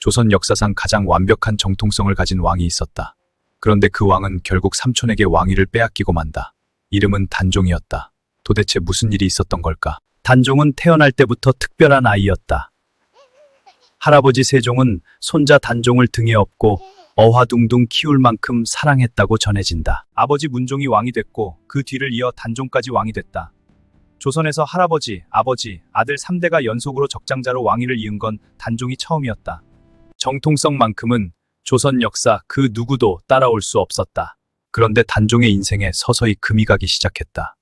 조선 역사상 가장 완벽한 정통성을 가진 왕이 있었다. 그런데 그 왕은 결국 삼촌에게 왕위를 빼앗기고 만다. 이름은 단종이었다. 도대체 무슨 일이 있었던 걸까? 단종은 태어날 때부터 특별한 아이였다. 할아버지 세종은 손자 단종을 등에 업고 어화둥둥 키울 만큼 사랑했다고 전해진다. 아버지 문종이 왕이 됐고 그 뒤를 이어 단종까지 왕이 됐다. 조선에서 할아버지, 아버지, 아들 3대가 연속으로 적장자로 왕위를 이은 건 단종이 처음이었다. 정통성만큼은 조선 역사 그 누구도 따라올 수 없었다. 그런데 단종의 인생에 서서히 금이 가기 시작했다.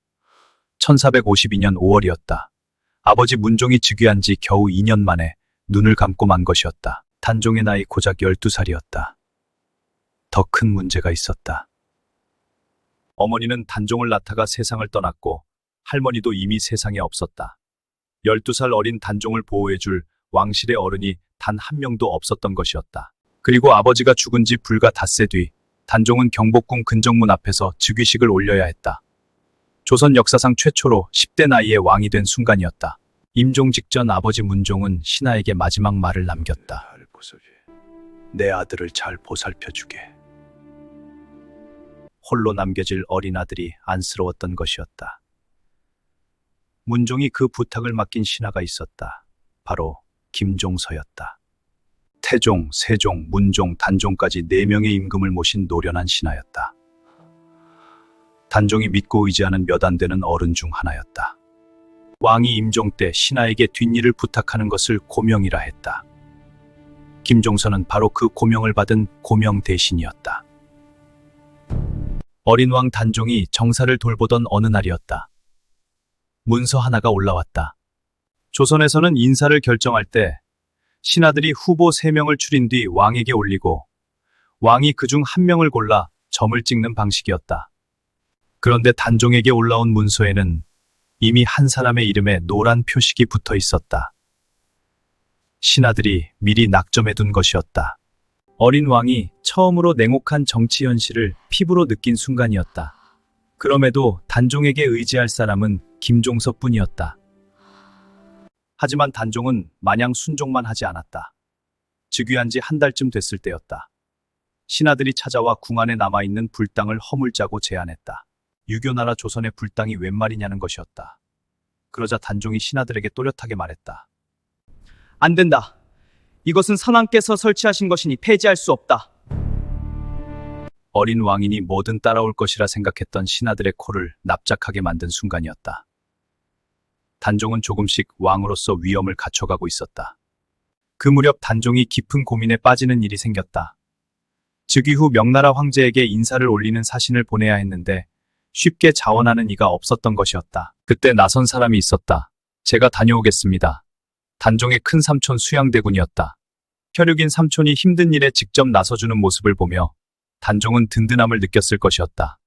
1452년 5월이었다. 아버지 문종이 즉위한 지 겨우 2년 만에 눈을 감고 만 것이었다. 단종의 나이 고작 12살이었다. 더 큰 문제가 있었다. 어머니는 단종을 낳다가 세상을 떠났고 할머니도 이미 세상에 없었다. 12살 어린 단종을 보호해줄 왕실의 어른이 단 한 명도 없었던 것이었다. 그리고 아버지가 죽은 지 불과 닷새 뒤 단종은 경복궁 근정문 앞에서 즉위식을 올려야 했다. 조선 역사상 최초로 10대 나이에 왕이 된 순간이었다. 임종 직전 아버지 문종은 신하에게 마지막 말을 남겼다. 내 아들을 잘 보살펴주게. 홀로 남겨질 어린 아들이 안쓰러웠던 것이었다. 문종이 그 부탁을 맡긴 신하가 있었다. 바로 김종서였다. 태종, 세종, 문종, 단종까지 4명의 임금을 모신 노련한 신하였다. 단종이 믿고 의지하는 몇 안 되는 어른 중 하나였다. 왕이 임종 때 신하에게 뒷일을 부탁하는 것을 고명이라 했다. 김종서는 바로 그 고명을 받은 고명 대신이었다. 어린 왕 단종이 정사를 돌보던 어느 날이었다. 문서 하나가 올라왔다. 조선에서는 인사를 결정할 때 신하들이 후보 3명을 추린 뒤 왕에게 올리고 왕이 그중 1명을 골라 점을 찍는 방식이었다. 그런데 단종에게 올라온 문서에는 이미 한 사람의 이름에 노란 표식이 붙어 있었다. 신하들이 미리 낙점해둔 것이었다. 어린 왕이 처음으로 냉혹한 정치 현실을 피부로 느낀 순간이었다. 그럼에도 단종에게 의지할 사람은 김종서뿐이었다. 하지만 단종은 마냥 순종만 하지 않았다. 즉위한 지 한 달쯤 됐을 때였다. 신하들이 찾아와 궁 안에 남아있는 불당을 허물자고 제안했다. 유교나라 조선의 불당이 웬 말이냐는 것이었다. 그러자 단종이 신하들에게 또렷하게 말했다. 안 된다. 이것은 선왕께서 설치하신 것이니 폐지할 수 없다. 어린 왕이니 뭐든 따라올 것이라 생각했던 신하들의 코를 납작하게 만든 순간이었다. 단종은 조금씩 왕으로서 위엄을 갖춰가고 있었다. 그 무렵 단종이 깊은 고민에 빠지는 일이 생겼다. 즉위 후 명나라 황제에게 인사를 올리는 사신을 보내야 했는데 쉽게 자원하는 이가 없었던 것이었다. 그때 나선 사람이 있었다. 제가 다녀오겠습니다. 단종의 큰 삼촌 수양대군이었다. 혈육인 삼촌이 힘든 일에 직접 나서주는 모습을 보며 단종은 든든함을 느꼈을 것이었다.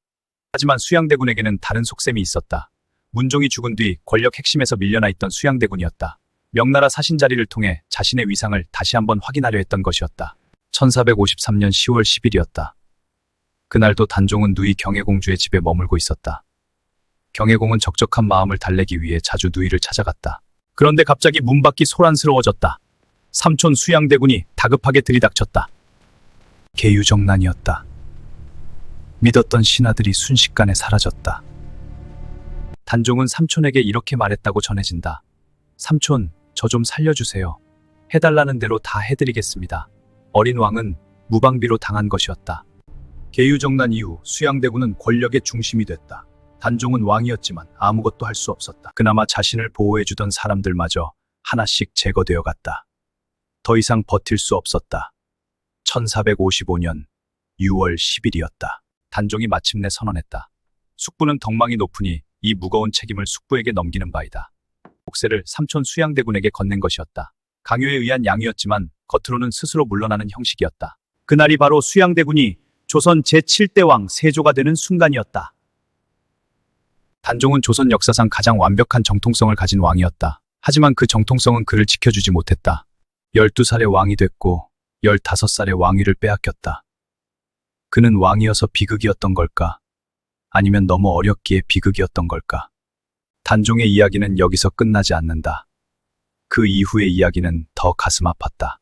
하지만 수양대군에게는 다른 속셈이 있었다. 문종이 죽은 뒤 권력 핵심에서 밀려나 있던 수양대군이었다. 명나라 사신 자리를 통해 자신의 위상을 다시 한번 확인하려 했던 것이었다. 1453년 10월 10일이었다. 그날도 단종은 누이 경혜공주의 집에 머물고 있었다. 경혜공은 적적한 마음을 달래기 위해 자주 누이를 찾아갔다. 그런데 갑자기 문 밖이 소란스러워졌다. 삼촌 수양대군이 다급하게 들이닥쳤다. 계유정난이었다. 믿었던 신하들이 순식간에 사라졌다. 단종은 삼촌에게 이렇게 말했다고 전해진다. 삼촌, 저 좀 살려주세요. 해달라는 대로 다 해드리겠습니다. 어린 왕은 무방비로 당한 것이었다. 계유정난 이후 수양대군은 권력의 중심이 됐다. 단종은 왕이었지만 아무것도 할 수 없었다. 그나마 자신을 보호해주던 사람들마저 하나씩 제거되어 갔다. 더 이상 버틸 수 없었다. 1455년 6월 10일이었다. 단종이 마침내 선언했다. 숙부는 덕망이 높으니 이 무거운 책임을 숙부에게 넘기는 바이다. 옥세를 삼촌 수양대군에게 건넨 것이었다. 강요에 의한 양위였지만 겉으로는 스스로 물러나는 형식이었다. 그날이 바로 수양대군이 조선 제7대 왕 세조가 되는 순간이었다. 단종은 조선 역사상 가장 완벽한 정통성을 가진 왕이었다. 하지만 그 정통성은 그를 지켜주지 못했다. 12살에 왕이 됐고 15살에 왕위를 빼앗겼다. 그는 왕이어서 비극이었던 걸까? 아니면 너무 어렸기에 비극이었던 걸까? 단종의 이야기는 여기서 끝나지 않는다. 그 이후의 이야기는 더 가슴 아팠다.